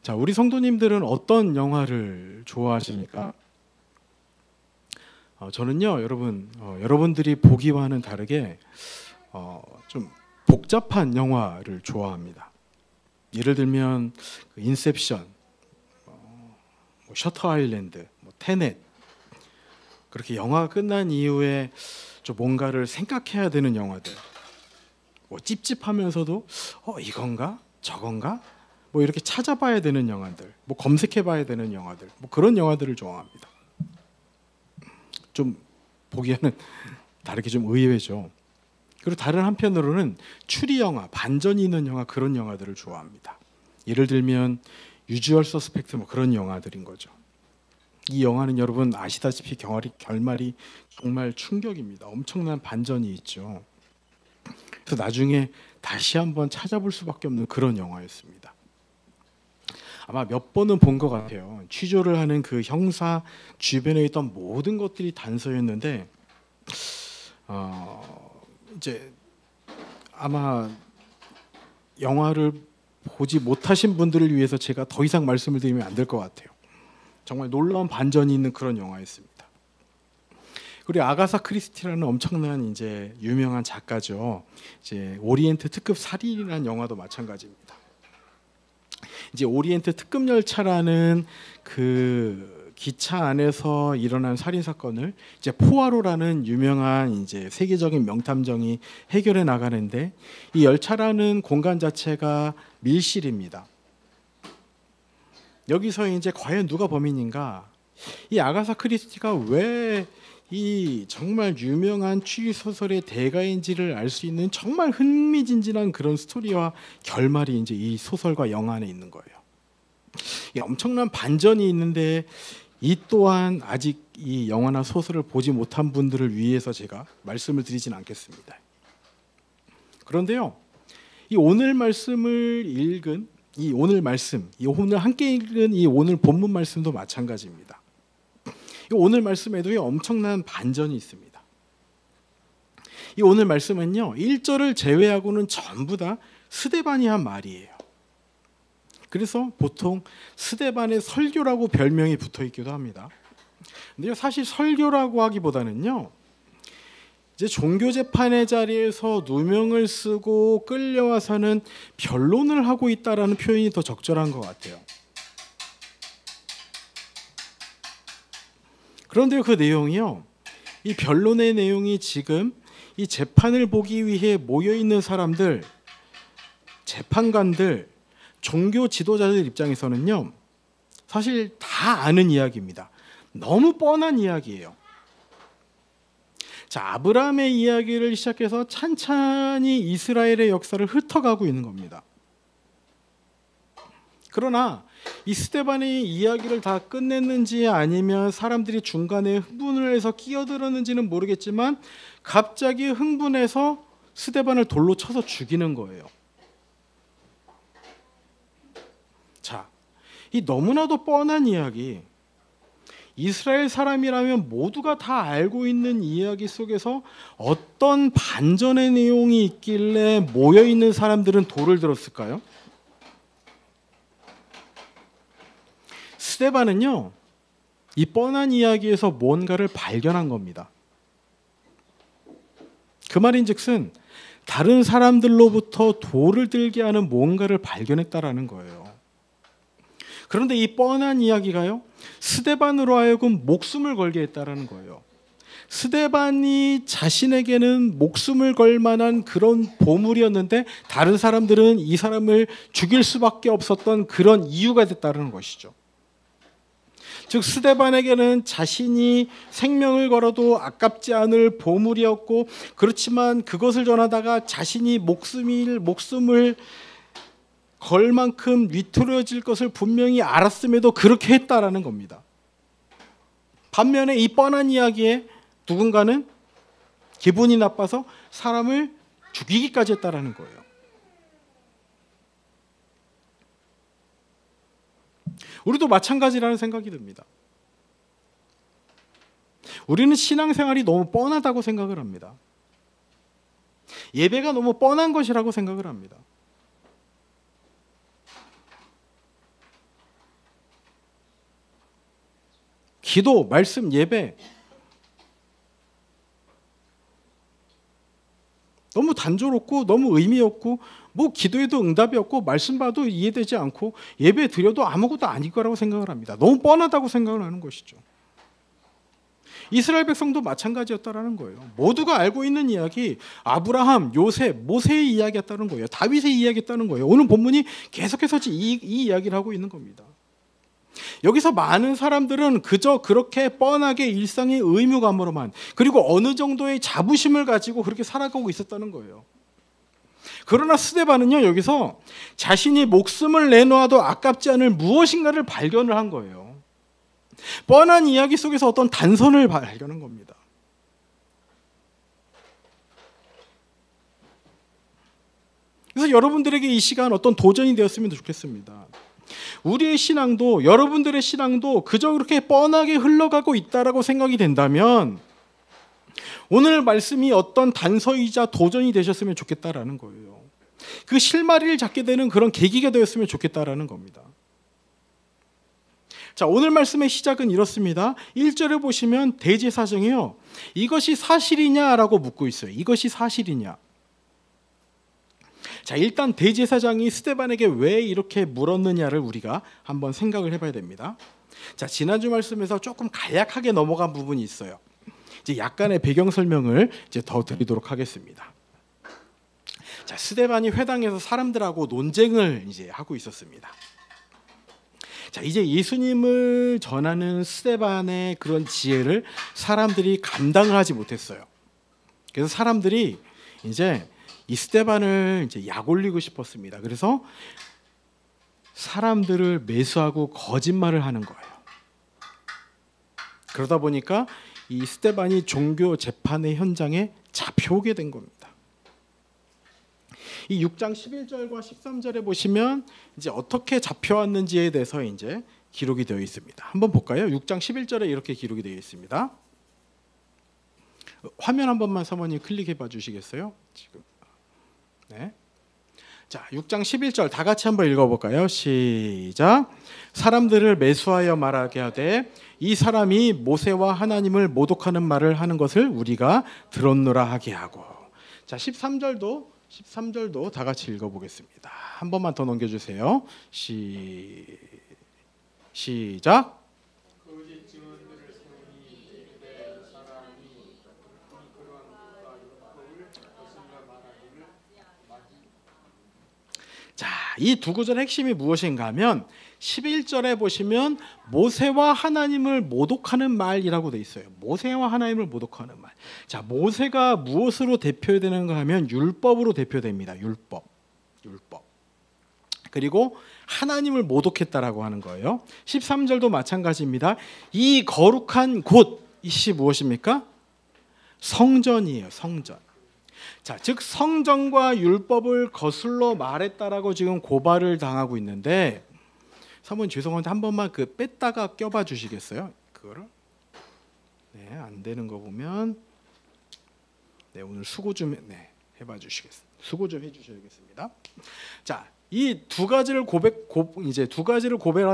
자, 우리 성도님들은 어떤 영화를 좋아하십니까? 저는요, 여러분, 여러분들이 보기와는 다르게 좀 복잡한 영화를 좋아합니다. 예를 들면 인셉션, 셔터 아일랜드, 테넷, 그렇게 영화가 끝난 이후에 좀 뭔가를 생각해야 되는 영화들, 찝찝하면서도 이건가 저건가 이렇게 찾아봐야 되는 영화들, 검색해봐야 되는 영화들, 그런 영화들을 좋아합니다. 좀 보기에는 다르게 좀 의외죠. 그리고 다른 한편으로는 추리 영화, 반전이 있는 영화, 그런 영화들을 좋아합니다. 예를 들면 유주얼 서스펙트, 그런 영화들인 거죠. 이 영화는 여러분 아시다시피 결말이 정말 충격입니다. 엄청난 반전이 있죠. 그래서 나중에 다시 한번 찾아볼 수밖에 없는 그런 영화였습니다. 아마 몇 번은 본 것 같아요. 취조를 하는 그 형사 주변에 있던 모든 것들이 단서였는데 이제 아마 영화를 보지 못하신 분들을 위해서 제가 더 이상 말씀을 드리면 안 될 것 같아요. 정말 놀라운 반전이 있는 그런 영화였습니다. 그리고 아가사 크리스티라는 엄청난 이제 유명한 작가죠. 이제 오리엔트 특급 살인이라는 영화도 마찬가지입니다. 이제 오리엔트 특급 열차라는 그 기차 안에서 일어난 살인 사건을 이제 포아로라는 유명한 이제 세계적인 명탐정이 해결해 나가는데, 이 열차라는 공간 자체가 밀실입니다. 여기서 이제 과연 누가 범인인가? 이 아가사 크리스티가 왜 이 정말 유명한 추리 소설의 대가인지를 알 수 있는 정말 흥미진진한 그런 스토리와 결말이 이제 이 소설과 영화 안에 있는 거예요. 엄청난 반전이 있는데 이 또한 아직 이 영화나 소설을 보지 못한 분들을 위해서 제가 말씀을 드리진 않겠습니다. 그런데요, 이 오늘 말씀을 읽은 이 오늘 말씀, 이 오늘 함께 읽은 이 오늘 본문 말씀도 마찬가지입니다. 이 오늘 말씀에도 엄청난 반전이 있습니다. 이 오늘 말씀은요, 1절을 제외하고는 전부 다 스데반이 한 말이에요. 그래서 보통 스데반의 설교라고 별명이 붙어 있기도 합니다. 근데 사실 설교라고 하기보다는요, 이제 종교 재판의 자리에서 누명을 쓰고 끌려와서는 변론을 하고 있다라는 표현이 더 적절한 것 같아요. 그런데 그 내용이요, 이 변론의 내용이 지금 이 재판을 보기 위해 모여 있는 사람들, 재판관들, 종교 지도자들 입장에서는요, 사실 다 아는 이야기입니다. 너무 뻔한 이야기예요. 자, 아브라함의 이야기를 시작해서 찬찬히 이스라엘의 역사를 흩어가고 있는 겁니다. 그러나 이 스데반의 이야기를 다 끝냈는지 아니면 사람들이 중간에 흥분을 해서 끼어들었는지는 모르겠지만 갑자기 흥분해서 스데반을 돌로 쳐서 죽이는 거예요. 자, 이 너무나도 뻔한 이야기, 이스라엘 사람이라면 모두가 다 알고 있는 이야기 속에서 어떤 반전의 내용이 있길래 모여있는 사람들은 돌을 들었을까요? 스데반은요, 이 뻔한 이야기에서 뭔가를 발견한 겁니다. 그 말인즉슨 다른 사람들로부터 돌을 들게 하는 뭔가를 발견했다라는 거예요. 그런데 이 뻔한 이야기가요, 스데반으로 하여금 목숨을 걸게 했다라는 거예요. 스데반이 자신에게는 목숨을 걸 만한 그런 보물이었는데 다른 사람들은 이 사람을 죽일 수밖에 없었던 그런 이유가 됐다는 것이죠. 즉 스데반에게는 자신이 생명을 걸어도 아깝지 않을 보물이었고, 그렇지만 그것을 전하다가 자신이 목숨을 걸 만큼 위태로워질 것을 분명히 알았음에도 그렇게 했다라는 겁니다. 반면에 이 뻔한 이야기에 누군가는 기분이 나빠서 사람을 죽이기까지 했다라는 거예요. 우리도 마찬가지라는 생각이 듭니다. 우리는 신앙생활이 너무 뻔하다고 생각을 합니다. 예배가 너무 뻔한 것이라고 생각을 합니다. 기도, 말씀, 예배 너무 단조롭고 너무 의미 없고 뭐 기도해도 응답이 없고 말씀 봐도 이해되지 않고 예배 드려도 아무것도 아닐 거라고 생각을 합니다. 너무 뻔하다고 생각을 하는 것이죠. 이스라엘 백성도 마찬가지였다라는 거예요. 모두가 알고 있는 이야기, 아브라함, 요셉, 모세의 이야기였다는 거예요. 다윗의 이야기였다는 거예요. 오늘 본문이 계속해서 이 이야기를 하고 있는 겁니다. 여기서 많은 사람들은 그저 그렇게 뻔하게 일상의 의무감으로만, 그리고 어느 정도의 자부심을 가지고 그렇게 살아가고 있었다는 거예요. 그러나 스데반은요, 여기서 자신이 목숨을 내놓아도 아깝지 않을 무엇인가를 발견을 한 거예요. 뻔한 이야기 속에서 어떤 단선을 발견한 겁니다. 그래서 여러분들에게 이 시간 어떤 도전이 되었으면 좋겠습니다. 우리의 신앙도, 여러분들의 신앙도 그저 그렇게 뻔하게 흘러가고 있다라고 생각이 된다면 오늘 말씀이 어떤 단서이자 도전이 되셨으면 좋겠다라는 거예요. 그 실마리를 잡게 되는 그런 계기가 되었으면 좋겠다라는 겁니다. 자, 오늘 말씀의 시작은 이렇습니다. 1절에 보시면 대제사장이요, 이것이 사실이냐라고 묻고 있어요. 이것이 사실이냐. 자, 일단 대제사장이 스데반에게 왜 이렇게 물었느냐를 우리가 한번 생각을 해봐야 됩니다. 자, 지난주 말씀에서 조금 간략하게 넘어간 부분이 있어요. 이제 약간의 배경 설명을 이제 더 드리도록 하겠습니다. 자, 스데반이 회당에서 사람들하고 논쟁을 이제 하고 있었습니다. 자, 이제 예수님을 전하는 스데반의 그런 지혜를 사람들이 감당을 하지 못했어요. 그래서 사람들이 이제 이 스데반을 이제 약 올리고 싶었습니다. 그래서 사람들을 매수하고 거짓말을 하는 거예요. 그러다 보니까 이 스데반이 종교 재판의 현장에 잡혀오게 된 겁니다. 이 6장 11절과 13절에 보시면 이제 어떻게 잡혀왔는지에 대해서 이제 기록이 되어 있습니다. 한번 볼까요? 6장 11절에 이렇게 기록이 되어 있습니다. 화면 한 번만 사모님 클릭해 봐 주시겠어요? 지금. 네. 자, 6장 11절 다 같이 한번 읽어볼까요? 시작. 사람들을 매수하여 말하게 하되 이 사람이 모세와 하나님을 모독하는 말을 하는 것을 우리가 들었노라 하게 하고. 자, 13절도 다 같이 읽어보겠습니다. 한 번만 더 넘겨주세요. 시작. 자, 이 두 구절의 핵심이 무엇인가 하면 11절에 보시면 모세와 하나님을 모독하는 말이라고 돼 있어요. 모세와 하나님을 모독하는 말. 자, 모세가 무엇으로 대표되는가 하면 율법으로 대표됩니다. 율법. 그리고 하나님을 모독했다라고 하는 거예요. 13절도 마찬가지입니다. 이 거룩한 곳이 무엇입니까? 성전이에요. 성전. 자, 즉 성전과 율법을 거슬러 말했다라고 지금 고발을 당하고 있는데, 사모님 죄송한데 한 번만 그 뺐다가 껴봐 주시겠어요? 그거를. 네, 안 되는 거 보면 네, 오늘 수고 좀 해봐 주시겠습니다. 수고 좀 해주셔야겠습니다. 자, 이 두 가지를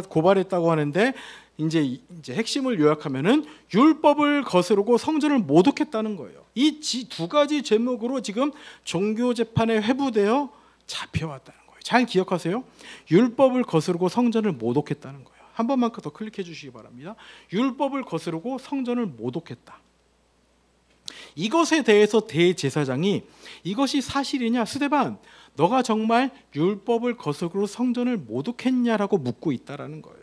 고발했다고 하는데 이제 핵심을 요약하면은 율법을 거스르고 성전을 모독했다는 거예요. 이 두 가지 제목으로 지금 종교 재판에 회부되어 잡혀왔다는 거예요. 잘 기억하세요. 율법을 거스르고 성전을 모독했다는 거예요. 한 번만 더 클릭해 주시기 바랍니다. 율법을 거스르고 성전을 모독했다. 이것에 대해서 대제사장이 이것이 사실이냐, 스데반 너가 정말 율법을 거스르고 성전을 모독했냐라고 묻고 있다라는 거예요.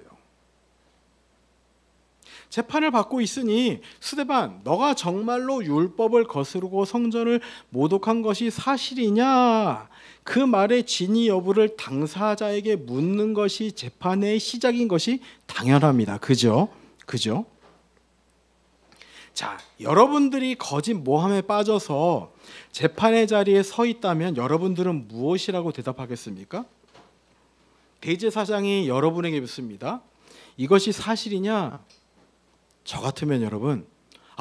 재판을 받고 있으니 스데반 너가 정말로 율법을 거스르고 성전을 모독한 것이 사실이냐, 그 말의 진위 여부를 당사자에게 묻는 것이 재판의 시작인 것이 당연합니다. 그죠? 자, 여러분들이 거짓 모함에 빠져서 재판의 자리에 서 있다면 여러분들은 무엇이라고 대답하겠습니까? 대제사장이 여러분에게 묻습니다. 이것이 사실이냐? 저 같으면 여러분,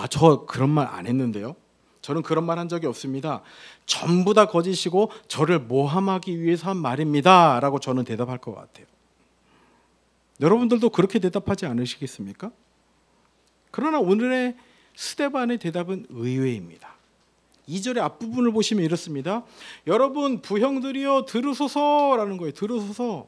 저 그런 말 안 했는데요. 저는 그런 말 한 적이 없습니다. 전부 다 거짓이고 저를 모함하기 위해서 한 말입니다. 라고 저는 대답할 것 같아요. 여러분들도 그렇게 대답하지 않으시겠습니까? 그러나 오늘의 스데반의 대답은 의외입니다. 2절의 앞부분을 보시면 이렇습니다. 여러분 부형들이여 들으소서라는 거예요. 들으소서.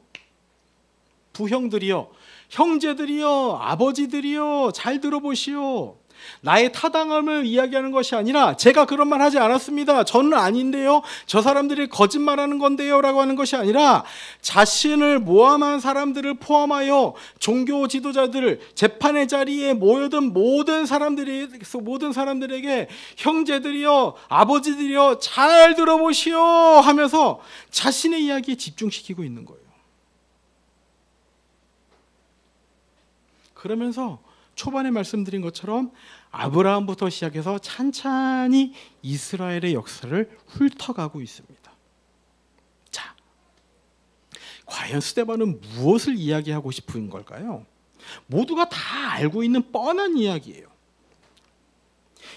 부형들이여, 형제들이여, 아버지들이여, 잘 들어보시오. 나의 타당함을 이야기하는 것이 아니라 제가 그런 말 하지 않았습니다. 저는 아닌데요. 저 사람들이 거짓말하는 건데요 라고 하는 것이 아니라 자신을 모함한 사람들을 포함하여 종교 지도자들, 재판의 자리에 모여든 모든 사람들에게 형제들이여, 아버지들이여, 잘 들어보시오 하면서 자신의 이야기에 집중시키고 있는 거예요. 그러면서 초반에 말씀드린 것처럼 아브라함부터 시작해서 찬찬히 이스라엘의 역사를 훑어가고 있습니다. 자, 과연 스데반은 무엇을 이야기하고 싶은 걸까요? 모두가 다 알고 있는 뻔한 이야기예요.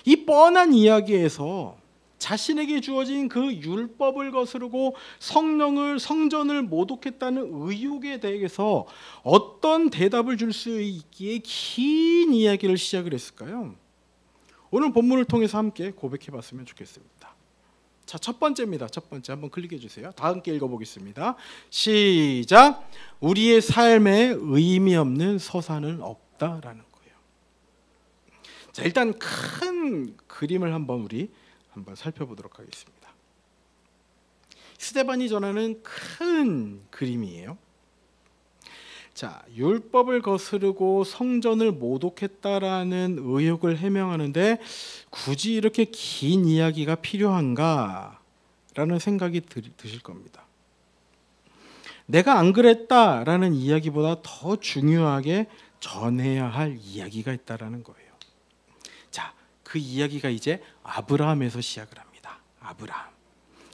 이 뻔한 이야기에서 자신에게 주어진 그 율법을 거스르고 성전을 모독했다는 의혹에 대해서 어떤 대답을 줄 수 있기에 긴 이야기를 시작을 했을까요? 오늘 본문을 통해서 함께 고백해 봤으면 좋겠습니다. 자, 첫 번째입니다. 첫 번째 한번 클릭해 주세요. 다 함께 읽어보겠습니다. 시작. 우리의 삶에 의미 없는 서사는 없다라는 거예요. 자, 일단 큰 그림을 한번 살펴보도록 하겠습니다. 스데반이 전하는 큰 그림이에요. 자, 율법을 거스르고 성전을 모독했다라는 의혹을 해명하는데 굳이 이렇게 긴 이야기가 필요한가? 라는 생각이 드실 겁니다. 내가 안 그랬다라는 이야기보다 더 중요하게 전해야 할 이야기가 있다라는 거예요. 자, 그 이야기가 이제 아브라함에서 시작을 합니다. 아브라함.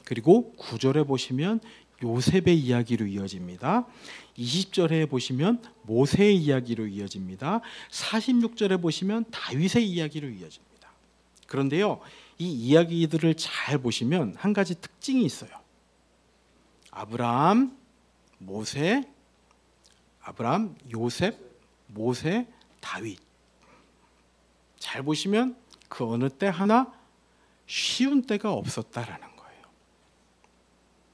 그리고 9절에 보시면 요셉의 이야기로 이어집니다. 20절에 보시면 모세의 이야기로 이어집니다. 46절에 보시면 다윗의 이야기로 이어집니다. 그런데요, 이 이야기들을 잘 보시면 한 가지 특징이 있어요. 아브라함, 요셉, 모세, 다윗. 잘 보시면 그 어느 때 하나 쉬운 때가 없었다라는 거예요.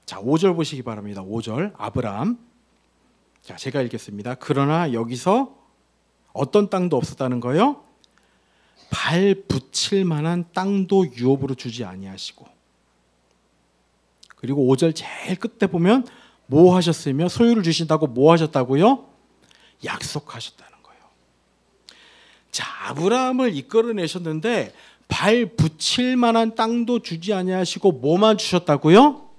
자, 5절 보시기 바랍니다. 5절 아브라함. 자, 제가 읽겠습니다. 그러나 여기서 어떤 땅도 없었다는 거예요? 발 붙일 만한 땅도 유업으로 주지 아니하시고. 그리고 5절 제일 끝에 보면 뭐 하셨으며 소유를 주신다고 뭐 하셨다고요? 약속하셨다는 거예요. 자, 아브라함을 이끌어내셨는데 발 붙일 만한 땅도 주지 아니하시고 뭐만 주셨다고요?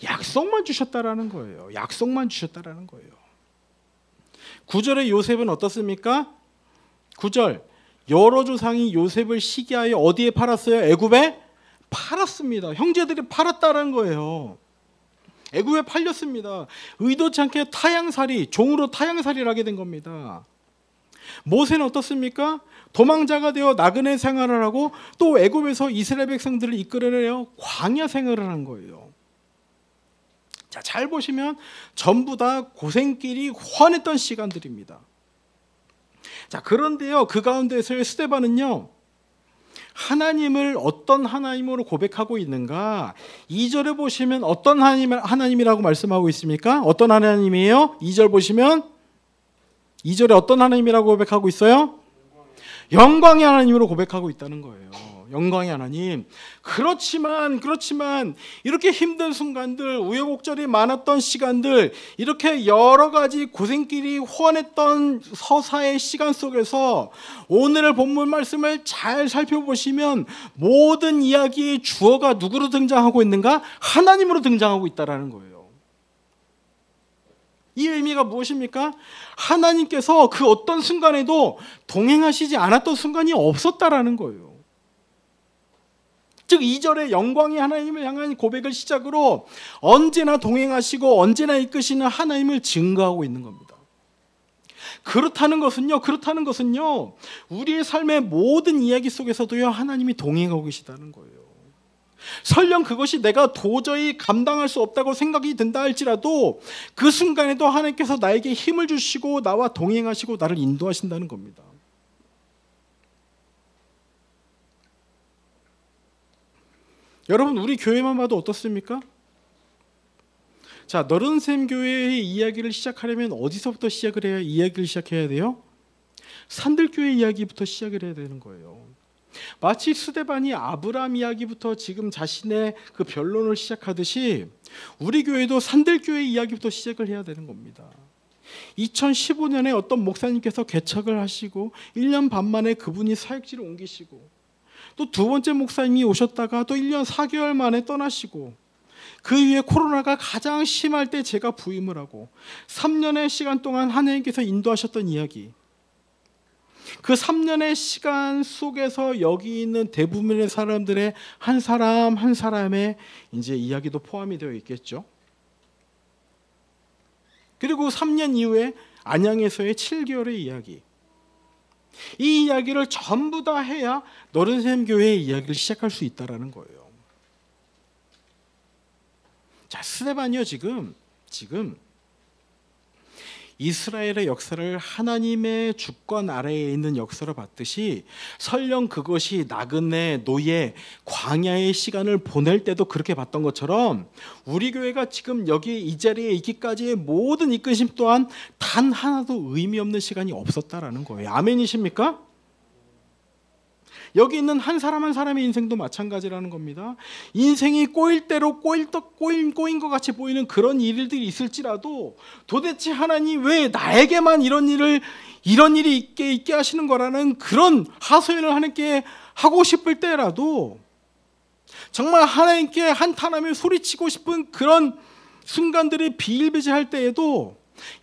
약속만 주셨다라는 거예요. 약속만 주셨다라는 거예요. 9절의 요셉은 어떻습니까? 9절 여러 조상이 요셉을 시기하여 어디에 팔았어요? 애굽에 팔았습니다. 형제들이 팔았다는 거예요. 애굽에 팔렸습니다. 의도치 않게 타향살이, 종으로 타향살이를 하게 된 겁니다. 모세는 어떻습니까? 도망자가 되어 나그네 생활을 하고 또 애굽에서 이스라엘 백성들을 이끌어내어 광야 생활을 한 거예요. 자, 잘 보시면 전부 다 고생길이 훤했던 시간들입니다. 자, 그런데요, 그 가운데서의 스데반은요, 하나님을 어떤 하나님으로 고백하고 있는가? 2절에 보시면 어떤 하나님이라고 말씀하고 있습니까? 어떤 하나님이에요? 2절 보시면 2절에 어떤 하나님이라고 고백하고 있어요? 영광의 하나님으로 고백하고 있다는 거예요. 영광의 하나님. 그렇지만 이렇게 힘든 순간들, 우여곡절이 많았던 시간들, 이렇게 여러 가지 고생길이 훤했던 서사의 시간 속에서 오늘의 본문 말씀을 잘 살펴보시면 모든 이야기의 주어가 누구로 등장하고 있는가? 하나님으로 등장하고 있다는 거예요. 이 의미가 무엇입니까? 하나님께서 그 어떤 순간에도 동행하시지 않았던 순간이 없었다라는 거예요. 즉 2절의 영광의 하나님을 향한 고백을 시작으로 언제나 동행하시고 언제나 이끄시는 하나님을 증거하고 있는 겁니다. 그렇다는 것은요, 우리의 삶의 모든 이야기 속에서도요, 하나님이 동행하고 계시다는 거예요. 설령 그것이 내가 도저히 감당할 수 없다고 생각이 든다 할지라도 그 순간에도 하나님께서 나에게 힘을 주시고 나와 동행하시고 나를 인도하신다는 겁니다. 여러분 우리 교회만 봐도 어떻습니까? 자, 너른샘 교회의 이야기를 시작하려면 어디서부터 시작을 해야 이야기를 시작해야 돼요? 산들교회 이야기부터 시작을 해야 되는 거예요. 마치 스데반이 아브라함 이야기부터 지금 자신의 그 변론을 시작하듯이 우리 교회도 산들교회 이야기부터 시작을 해야 되는 겁니다. 2015년에 어떤 목사님께서 개척을 하시고 1년 반 만에 그분이 사역지를 옮기시고 또 두 번째 목사님이 오셨다가 또 1년 4개월 만에 떠나시고 그 이후에 코로나가 가장 심할 때 제가 부임을 하고 3년의 시간 동안 하나님께서 인도하셨던 이야기, 그 3년의 시간 속에서 여기 있는 대부분의 사람들의 한 사람 한 사람의 이제 이야기도 포함이 되어 있겠죠. 그리고 3년 이후에 안양에서의 7개월의 이야기, 이 이야기를 전부 다 해야 너른샘 교회의 이야기를 시작할 수 있다라는 거예요. 자, 스데반이요 지금 이스라엘의 역사를 하나님의 주권 아래에 있는 역사로 봤듯이 설령 그것이 나그네, 노예, 광야의 시간을 보낼 때도 그렇게 봤던 것처럼 우리 교회가 지금 여기 이 자리에 있기까지의 모든 이끄심 또한 단 하나도 의미 없는 시간이 없었다라는 거예요. 아멘이십니까? 여기 있는 한 사람 한 사람의 인생도 마찬가지라는 겁니다. 인생이 꼬일 대로 꼬인 것 같이 보이는 그런 일들이 있을지라도 도대체 하나님 왜 나에게만 이런 일이 있게 하시는 거라는 그런 하소연을 하나님께 하고 싶을 때라도 정말 하나님께 한탄하며 소리치고 싶은 그런 순간들이 비일비재할 때에도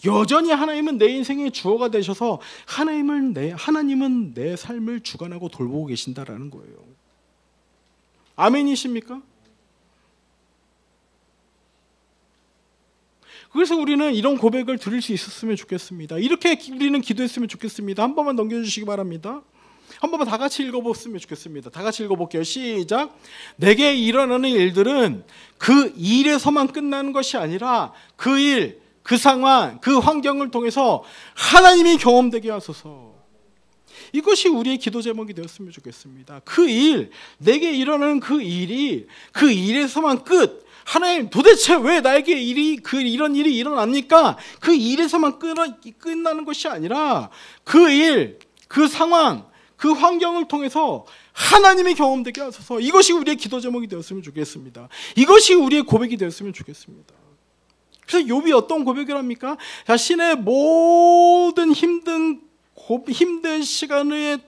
여전히 하나님은 내 인생의 주어가 되셔서 하나님은 내 삶을 주관하고 돌보고 계신다라는 거예요. 아멘이십니까? 그래서 우리는 이런 고백을 드릴 수 있었으면 좋겠습니다. 이렇게 우리는 기도했으면 좋겠습니다. 한 번만 넘겨주시기 바랍니다. 한 번만 다 같이 읽어봤으면 좋겠습니다. 다 같이 읽어볼게요. 시작. 내게 일어나는 일들은 그 일에서만 끝나는 것이 아니라 그 일, 그 상황, 그 환경을 통해서 하나님이 경험되게 하소서. 이것이 우리의 기도 제목이 되었으면 좋겠습니다. 그 일, 내게 일어나는 그 일이 그 일에서만 끝. 하나님 도대체 왜 나에게 이런 일이 일어납니까? 그 일에서만 끝나는 것이 아니라 그 일, 그 상황, 그 환경을 통해서 하나님이 경험되게 하소서. 이것이 우리의 기도 제목이 되었으면 좋겠습니다. 이것이 우리의 고백이 되었으면 좋겠습니다. 그래서 욥이 어떤 고백을 합니까? 자신의 모든 힘든 시간의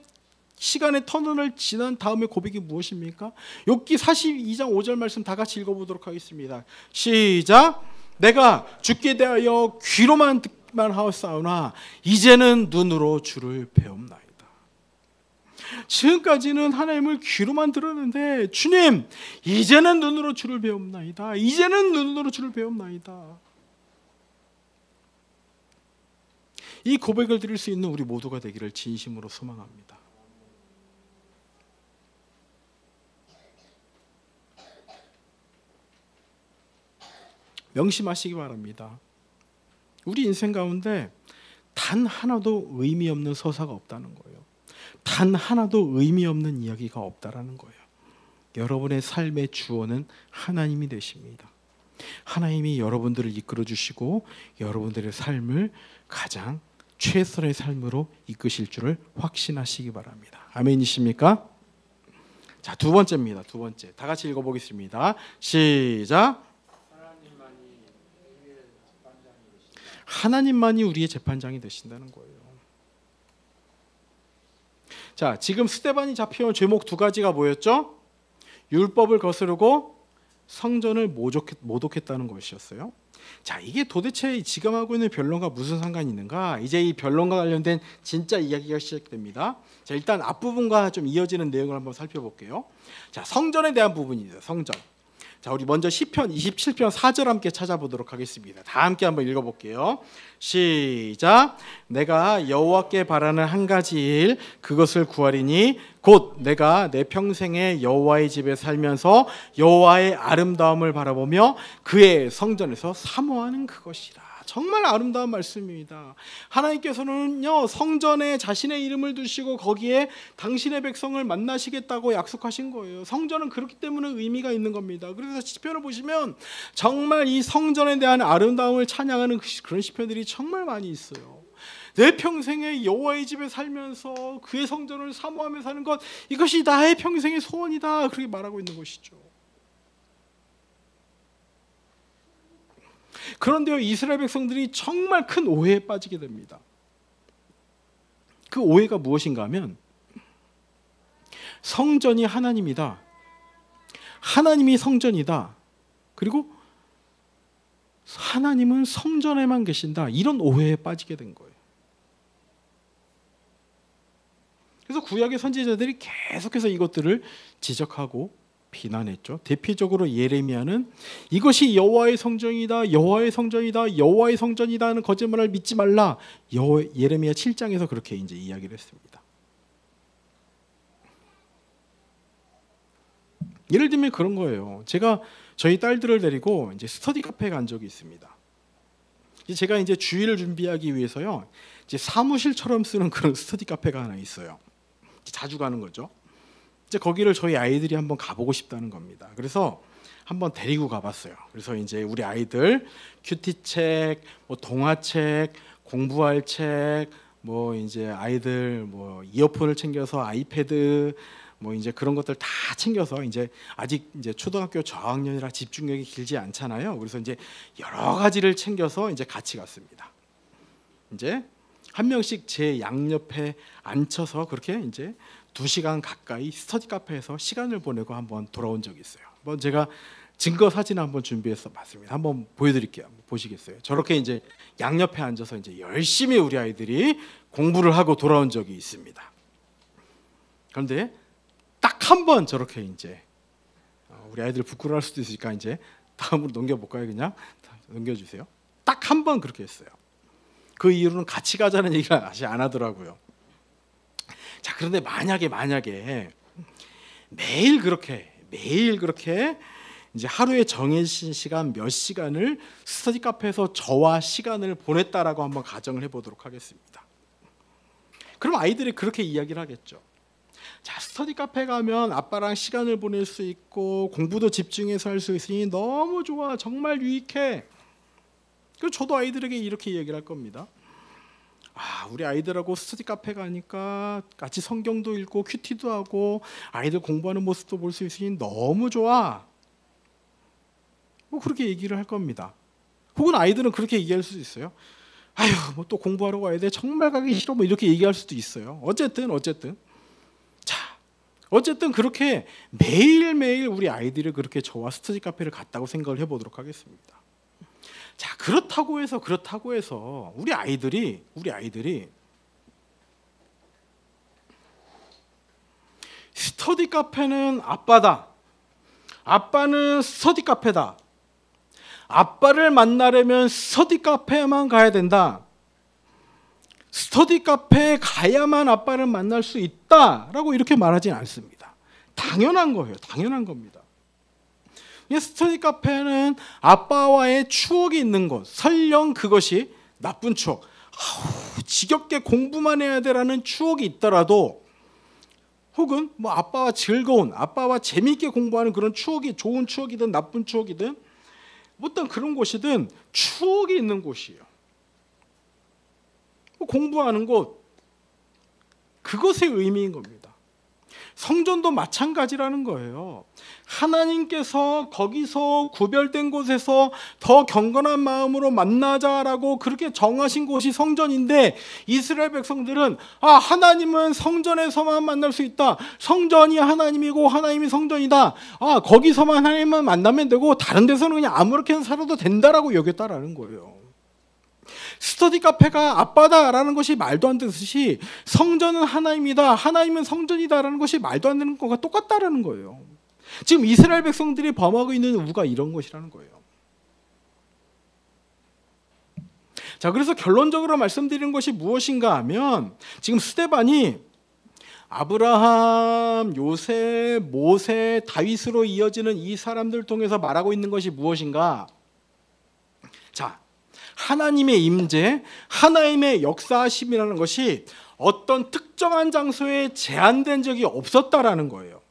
터널을 지난 다음에 고백이 무엇입니까? 욥기 42장 5절 말씀 다 같이 읽어보도록 하겠습니다. 시작. 내가 주께 대하여 귀로만 듣기만 하였사오나 이제는 눈으로 주를 배움나이다. 지금까지는 하나님을 귀로만 들었는데 주님 이제는 눈으로 주를 배움나이다. 이제는 눈으로 주를 배움나이다. 이 고백을 드릴 수 있는 우리 모두가 되기를 진심으로 소망합니다. 명심하시기 바랍니다. 우리 인생 가운데 단 하나도 의미 없는 서사가 없다는 거예요. 단 하나도 의미 없는 이야기가 없다라는 거예요. 여러분의 삶의 주어는 하나님이 되십니다. 하나님이 여러분들을 이끌어 주시고 여러분들의 삶을 가장 최선의 삶으로 이끄실 줄을 확신하시기 바랍니다. 아멘이십니까? 자, 두 번째입니다. 두 번째. 다 같이 읽어보겠습니다. 시작. 하나님만이 우리의 재판장이 되신다는 거예요. 자, 지금 스데반이 잡혀온 죄목 두 가지가 뭐였죠? 율법을 거스르고 성전을 모독했다는 것이었어요. 자, 이게 도대체 지금 하고 있는 변론과 무슨 상관이 있는가? 이제 이 변론과 관련된 진짜 이야기가 시작됩니다. 자, 일단 앞부분과 좀 이어지는 내용을 한번 살펴볼게요. 자, 성전에 대한 부분이죠. 성전. 자, 우리 먼저 시편 27편 4절 함께 찾아보도록 하겠습니다. 다 함께 한번 읽어볼게요. 시작. 내가 여호와께 바라는 한 가지 일 그것을 구하리니 곧 내가 내 평생에 여호와의 집에 살면서 여호와의 아름다움을 바라보며 그의 성전에서 사모하는 그것이라. 정말 아름다운 말씀입니다. 하나님께서는요, 성전에 자신의 이름을 두시고 거기에 당신의 백성을 만나시겠다고 약속하신 거예요. 성전은 그렇기 때문에 의미가 있는 겁니다. 그래서 시편을 보시면 정말 이 성전에 대한 아름다움을 찬양하는 그런 시편들이 정말 많이 있어요. 내 평생에 여호와의 집에 살면서 그의 성전을 사모하며 사는 것, 이것이 나의 평생의 소원이다, 그렇게 말하고 있는 것이죠. 그런데요, 이스라엘 백성들이 정말 큰 오해에 빠지게 됩니다. 그 오해가 무엇인가 하면, 성전이 하나님이다, 하나님이 성전이다, 그리고 하나님은 성전에만 계신다, 이런 오해에 빠지게 된 거예요. 그래서 구약의 선지자들이 계속해서 이것들을 지적하고 비난했죠. 대표적으로 예레미야는 이것이 여호와의 성전이다, 여호와의 성전이다, 여호와의 성전이다 하는 거짓말을 믿지 말라, 예레미야 7장에서 그렇게 이제 이야기를 했습니다. 예를 들면 그런 거예요. 제가 저희 딸들을 데리고 이제 스터디 카페에 간 적이 있습니다. 제가 이제 주일을 준비하기 위해서요, 이제 사무실처럼 쓰는 그런 스터디 카페가 하나 있어요. 자주 가는 거죠. 이제 거기를 저희 아이들이 한번 가보고 싶다는 겁니다. 그래서 한번 데리고 가봤어요. 그래서 이제 우리 아이들 큐티책, 뭐 동화책, 공부할 책, 뭐 이제 아이들 뭐 이어폰을 챙겨서 아이패드, 뭐 이제 그런 것들 다 챙겨서, 이제 아직 이제 초등학교 저학년이라 집중력이 길지 않잖아요. 그래서 이제 여러 가지를 챙겨서 이제 같이 갔습니다. 이제 한 명씩 제 양옆에 앉혀서 그렇게 이제 2시간 가까이 스터디 카페에서 시간을 보내고 한번 돌아온 적이 있어요. 한번 제가 증거 사진 한번 준비해서 봤습니다. 한번 보여드릴게요. 보시겠어요? 저렇게 이제 양옆에 앉아서 이제 열심히 우리 아이들이 공부를 하고 돌아온 적이 있습니다. 그런데 딱 한 번 저렇게 이제 우리 아이들 부끄러워할 수도 있으니까 이제 다음으로 넘겨볼까요? 그냥 넘겨주세요. 딱 한 번 그렇게 했어요. 그 이후로는 같이 가자는 얘기를 다시 안 하더라고요. 자, 그런데 만약에 매일 그렇게 이제 하루에 정해진 시간 몇 시간을 스터디 카페에서 저와 시간을 보냈다라고 한번 가정을 해보도록 하겠습니다. 그럼 아이들이 그렇게 이야기를 하겠죠. 자, 스터디 카페 가면 아빠랑 시간을 보낼 수 있고 공부도 집중해서 할 수 있으니 너무 좋아, 정말 유익해. 그래서 저도 아이들에게 이렇게 얘기를 할 겁니다. 우리 아이들하고 스터디 카페 가니까 같이 성경도 읽고 큐티도 하고 아이들 공부하는 모습도 볼 수 있으니 너무 좋아. 뭐 그렇게 얘기를 할 겁니다. 혹은 아이들은 그렇게 얘기할 수도 있어요. 뭐 또 공부하러 가야 돼, 정말 가기 싫어, 뭐 이렇게 얘기할 수도 있어요. 어쨌든 그렇게 매일매일 우리 아이들이 그렇게 저와 스터디 카페를 갔다고 생각을 해보도록 하겠습니다. 자, 그렇다고 해서 우리 아이들이 스터디 카페는 아빠다, 아빠는 스터디 카페다, 아빠를 만나려면 스터디 카페에만 가야 된다, 스터디 카페에 가야만 아빠를 만날 수 있다라고 이렇게 말하진 않습니다. 당연한 거예요. 당연한 겁니다. 스터디 카페는 아빠와의 추억이 있는 곳, 설령 그것이 나쁜 추억, 지겹게 공부만 해야 되라는 추억이 있더라도, 혹은 뭐 아빠와 즐거운, 아빠와 재미있게 공부하는 그런 추억이, 좋은 추억이든 나쁜 추억이든 어떤 그런 곳이든 추억이 있는 곳이에요. 공부하는 곳, 그것의 의미인 겁니다. 성전도 마찬가지라는 거예요. 하나님께서 거기서 구별된 곳에서 더 경건한 마음으로 만나자라고 그렇게 정하신 곳이 성전인데, 이스라엘 백성들은 하나님은 성전에서만 만날 수 있다, 성전이 하나님이고 하나님이 성전이다, 거기서만 하나님만 만나면 되고 다른 데서는 그냥 아무렇게나 살아도 된다라고 여겼다라는 거예요. 스터디 카페가 아빠다라는 것이 말도 안 되듯이 성전은 하나님이다, 하나님은 성전이다라는 것이 말도 안 되는 것과 똑같다라는 거예요. 지금 이스라엘 백성들이 범하고 있는 우가 이런 것이라는 거예요. 자, 그래서 결론적으로 말씀드리는 것이 무엇인가 하면, 지금 스데반이 아브라함, 요셉, 모세, 다윗으로 이어지는 이 사람들을 통해서 말하고 있는 것이 무엇인가? 자, 하나님의 임재, 하나님의 역사하심이라는 것이 어떤 특정한 장소에 제한된 적이 없었다라는 거예요.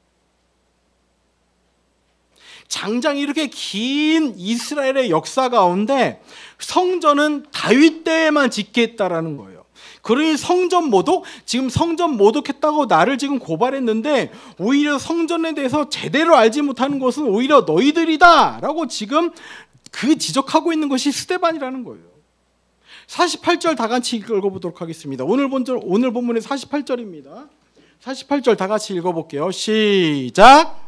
장장 이렇게 긴 이스라엘의 역사 가운데 성전은 다윗 때에만 짓게 했다라는 거예요. 그러니 성전 모독, 지금 성전 모독했다고 나를 지금 고발했는데 오히려 성전에 대해서 제대로 알지 못하는 것은 오히려 너희들이다 라고 지금 그 지적하고 있는 것이 스데반이라는 거예요. 48절 다 같이 읽어보도록 하겠습니다. 오늘 본문의 48절입니다. 48절 다 같이 읽어볼게요. 시작.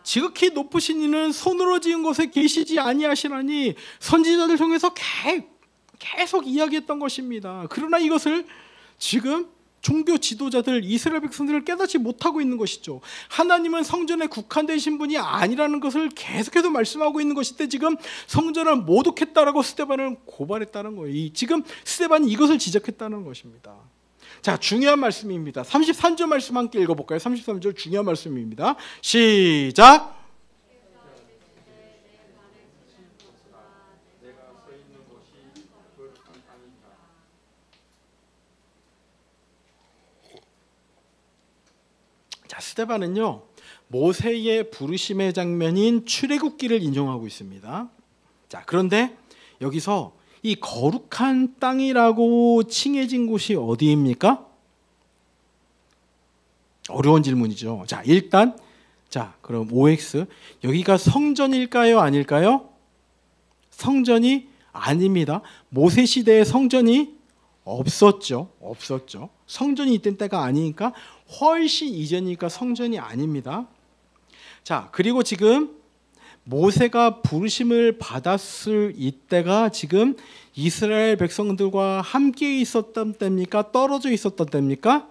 지극히 높으신 이는 손으로 지은 곳에 계시지 아니하시나니 선지자들 통해서 계속 이야기했던 것입니다. 그러나 이것을 지금 종교 지도자들, 이스라엘 백성들을 깨닫지 못하고 있는 것이죠. 하나님은 성전에 국한되신 분이 아니라는 것을 계속해서 말씀하고 있는 것인데 지금 성전을 모독했다라고 스데반을 고발했다는 거예요. 지금 스데반이 이것을 지적했다는 것입니다. 자, 중요한 말씀입니다. 33절 말씀 함께 읽어볼까요? 33절 중요한 말씀입니다. 시작. 자, 스데반은요 모세의 부르심의 장면인 출애굽기를 인용하고 있습니다. 자, 그런데 여기서 이 거룩한 땅이라고 칭해진 곳이 어디입니까? 어려운 질문이죠. 자, 일단 그럼 OX 여기가 성전일까요? 아닐까요? 성전이 아닙니다. 모세 시대에 성전이 없었죠. 성전이 있던 때가 아니니까 훨씬 이전이니까 성전이 아닙니다. 자, 그리고 지금 모세가 부르심을 받았을 이때가 지금 이스라엘 백성들과 함께 있었던 때입니까? 떨어져 있었던 때입니까?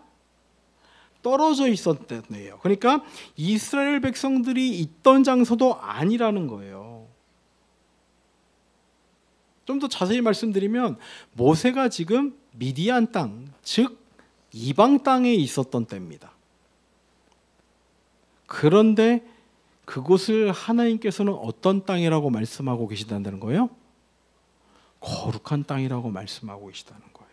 떨어져 있었던 때예요. 그러니까 이스라엘 백성들이 있던 장소도 아니라는 거예요. 좀 더 자세히 말씀드리면 모세가 지금 미디안 땅, 즉 이방 땅에 있었던 때입니다. 그런데 그곳을 하나님께서는 어떤 땅이라고 말씀하고 계시다는 거예요? 거룩한 땅이라고 말씀하고 계시다는 거예요.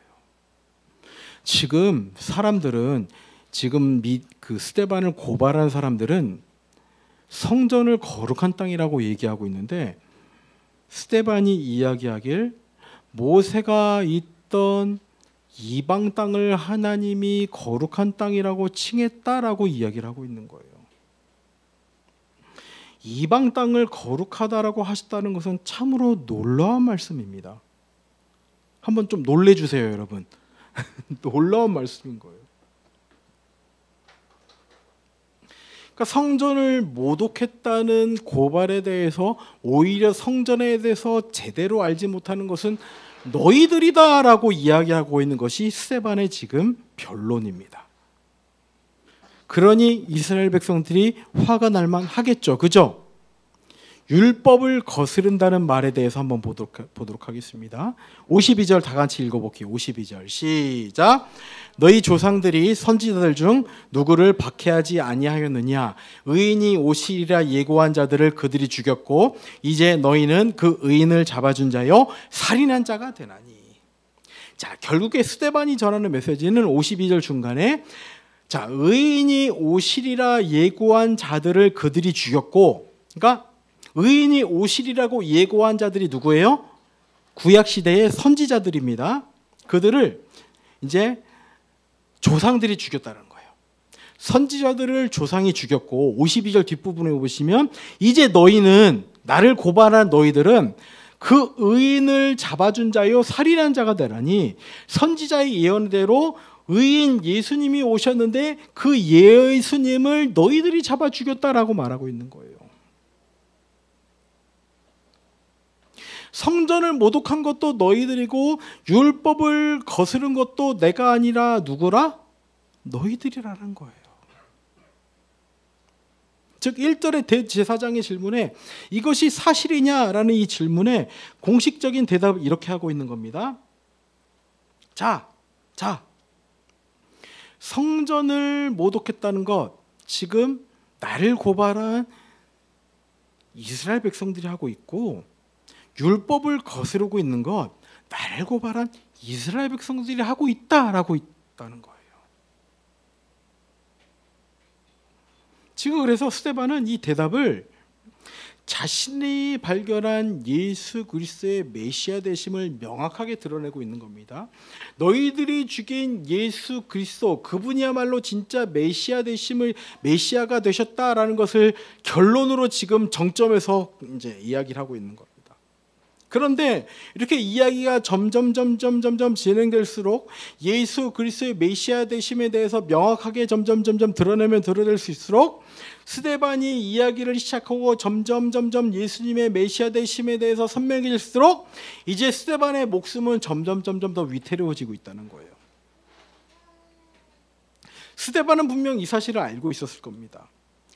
지금 사람들은 지금 그 스데반을 고발한 사람들은 성전을 거룩한 땅이라고 얘기하고 있는데 스데반이 이야기하길 모세가 있던 이방 땅을 하나님이 거룩한 땅이라고 칭했다라고 이야기를 하고 있는 거예요. 이방 땅을 거룩하다라고 하셨다는 것은 참으로 놀라운 말씀입니다. 한번 좀 놀래주세요, 여러분. 놀라운 말씀인 거예요. 그러니까 성전을 모독했다는 고발에 대해서 오히려 성전에 대해서 제대로 알지 못하는 것은 너희들이다라고 이야기하고 있는 것이 스데반의 지금 변론입니다. 그러니 이스라엘 백성들이 화가 날만 하겠죠. 그죠? 율법을 거스른다는 말에 대해서 한번 보도록 하겠습니다. 52절 다 같이 읽어볼게요. 52절 시작. 너희 조상들이 선지자들 중 누구를 박해하지 아니하였느냐? 의인이 오시리라 예고한 자들을 그들이 죽였고 이제 너희는 그 의인을 잡아준 자여 살인한 자가 되나니. 자, 결국에 스데반이 전하는 메시지는 52절 중간에 자, 의인이 오시리라 예고한 자들을 그들이 죽였고, 그러니까 의인이 오시리라고 예고한 자들이 누구예요? 구약 시대의 선지자들입니다. 그들을 이제 조상들이 죽였다는 거예요. 선지자들을 조상이 죽였고 52절 뒷부분에 보시면 이제 너희는 나를 고발한 너희들은 그 의인을 잡아준 자요 살인한 자가 되라니 선지자의 예언대로 의인 예수님이 오셨는데 그 예수님을 너희들이 잡아 죽였다라고 말하고 있는 거예요. 성전을 모독한 것도 너희들이고 율법을 거스른 것도 내가 아니라 누구라? 너희들이라는 거예요. 즉 1절의 대제사장의 질문에 이것이 사실이냐라는 이 질문에 공식적인 대답을 이렇게 하고 있는 겁니다. 자, 성전을 모독했다는 것, 지금 나를 고발한 이스라엘 백성들이 하고 있고, 율법을 거스르고 있는 것 나를 고발한 이스라엘 백성들이 하고 있다라고 있다는 거예요. 지금 그래서 스데반은 이 대답을 자신이 발견한 예수 그리스도의 메시아 되심을 명확하게 드러내고 있는 겁니다. 너희들이 죽인 예수 그리스도, 그분이야말로 진짜 메시아 되심을, 메시아가 되셨다라는 것을 결론으로 지금 정점에서 이제 이야기를 하고 있는 겁니다. 그런데 이렇게 이야기가 점점 진행될수록 예수 그리스도의 메시아 되심에 대해서 명확하게 점점 드러내면 드러낼수록 스데반이 이야기를 시작하고 점점 예수님의 메시아 되심에 대해서 선명해질수록 이제 스데반의 목숨은 점점 더 위태로워지고 있다는 거예요. 스데반은 분명 이 사실을 알고 있었을 겁니다.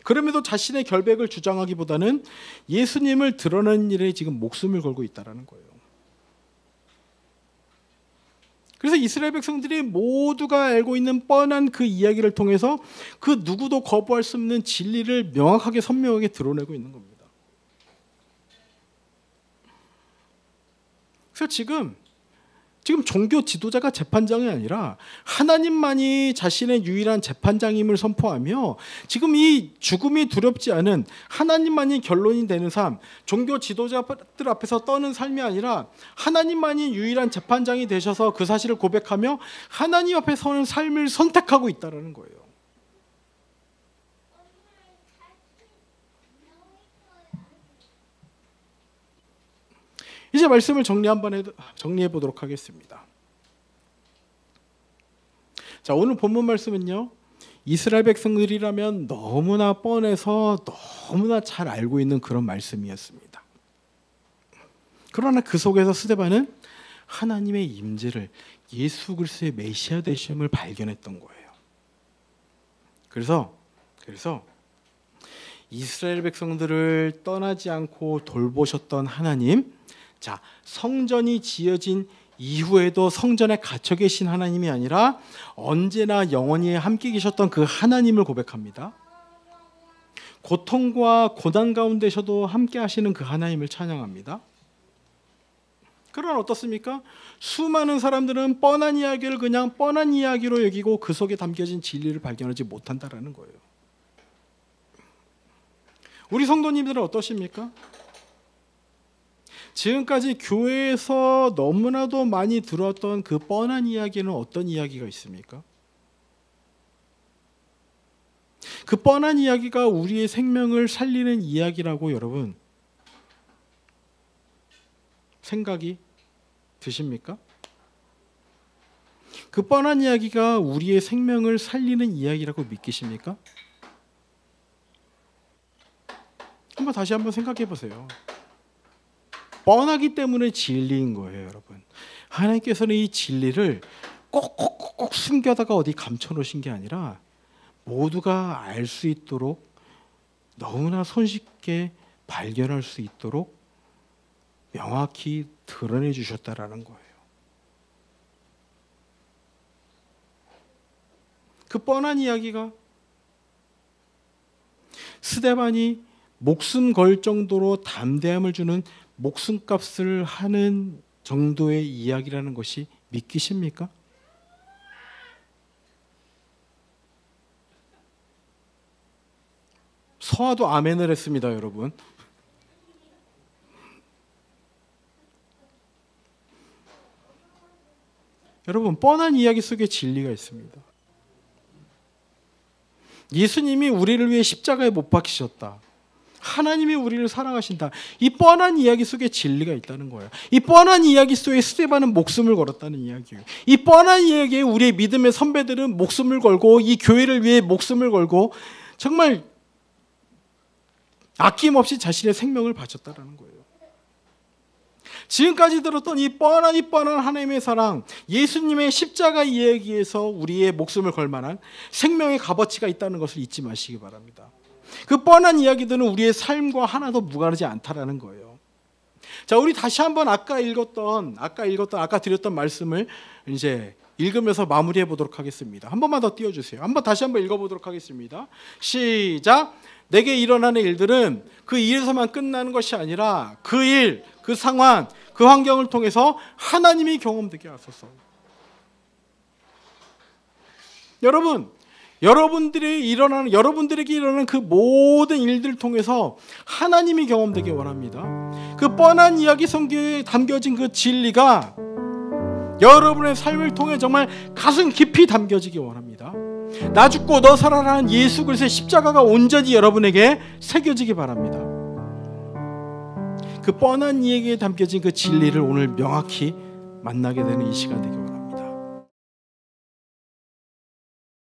그럼에도 자신의 결백을 주장하기보다는 예수님을 드러내는 일에 지금 목숨을 걸고 있다는 거예요. 그래서 이스라엘 백성들이 모두가 알고 있는 뻔한 그 이야기를 통해서 그 누구도 거부할 수 없는 진리를 명확하게 선명하게 드러내고 있는 겁니다. 그래서 지금 종교 지도자가 재판장이 아니라 하나님만이 자신의 유일한 재판장임을 선포하며 지금 이 죽음이 두렵지 않은 하나님만이 결론이 되는 삶, 종교 지도자들 앞에서 떠는 삶이 아니라 하나님만이 유일한 재판장이 되셔서 그 사실을 고백하며 하나님 앞에 서는 삶을 선택하고 있다는 거예요. 이제 말씀을 정리해 보도록 하겠습니다. 자, 오늘 본문 말씀은요, 이스라엘 백성들이라면 너무나 뻔해서 너무나 잘 알고 있는 그런 말씀이었습니다. 그러나 그 속에서 스데반은 하나님의 임재를, 예수 그리스도의 메시아 되심을 발견했던 거예요. 그래서 이스라엘 백성들을 떠나지 않고 돌보셨던 하나님, 자, 성전이 지어진 이후에도 성전에 갇혀 계신 하나님이 아니라 언제나 영원히 함께 계셨던 그 하나님을 고백합니다. 고통과 고난 가운데서도 함께 하시는 그 하나님을 찬양합니다. 그러나 어떻습니까? 수많은 사람들은 뻔한 이야기를 그냥 뻔한 이야기로 여기고 그 속에 담겨진 진리를 발견하지 못한다라는 거예요. 우리 성도님들은 어떠십니까? 지금까지 교회에서 너무나도 많이 들었던 그 뻔한 이야기는 어떤 이야기가 있습니까? 그 뻔한 이야기가 우리의 생명을 살리는 이야기라고 여러분 생각이 드십니까? 그 뻔한 이야기가 우리의 생명을 살리는 이야기라고 믿기십니까? 다시 한번 생각해 보세요. 뻔하기 때문에 진리인 거예요, 여러분. 하나님께서는 이 진리를 꼭 숨겨다가 어디 감춰놓으신 게 아니라 모두가 알 수 있도록, 너무나 손쉽게 발견할 수 있도록 명확히 드러내 주셨다라는 거예요. 그 뻔한 이야기가 스데반이 목숨 걸 정도로 담대함을 주는 목숨값을 하는 정도의 이야기라는 것이 믿기십니까? 서아도 아멘을 했습니다, 여러분. 여러분, 뻔한 이야기 속에 진리가 있습니다. 예수님이 우리를 위해 십자가에 못 박히셨다. 하나님이 우리를 사랑하신다. 이 뻔한 이야기 속에 진리가 있다는 거예요. 이 뻔한 이야기 속에 스데반은 목숨을 걸었다는 이야기예요. 이 뻔한 이야기에 우리의 믿음의 선배들은 목숨을 걸고 이 교회를 위해 목숨을 걸고 정말 아낌없이 자신의 생명을 바쳤다는 거예요. 지금까지 들었던 이 뻔한 하나님의 사랑, 예수님의 십자가 이야기에서 우리의 목숨을 걸 만한 생명의 값어치가 있다는 것을 잊지 마시기 바랍니다. 그 뻔한 이야기들은 우리의 삶과 하나도 무관하지 않다라는 거예요. 자, 우리 다시 한번 아까 드렸던 말씀을 이제 읽으면서 마무리해 보도록 하겠습니다. 한 번만 더 띄워주세요. 다시 한번 읽어보도록 하겠습니다. 시작. 내게 일어나는 일들은 그 일에서만 끝나는 것이 아니라 그 일, 그 상황, 그 환경을 통해서 하나님이 경험되게 하소서. 여러분, 여러분들에게 일어나는 그 모든 일들을 통해서 하나님이 경험되기 원합니다. 그 뻔한 이야기 성경에 담겨진 그 진리가 여러분의 삶을 통해 정말 가슴 깊이 담겨지기 원합니다. 나 죽고 너 살아라는 예수 그리스도의 십자가가 온전히 여러분에게 새겨지기 바랍니다. 그 뻔한 이야기에 담겨진 그 진리를 오늘 명확히 만나게 되는 이 시간 되기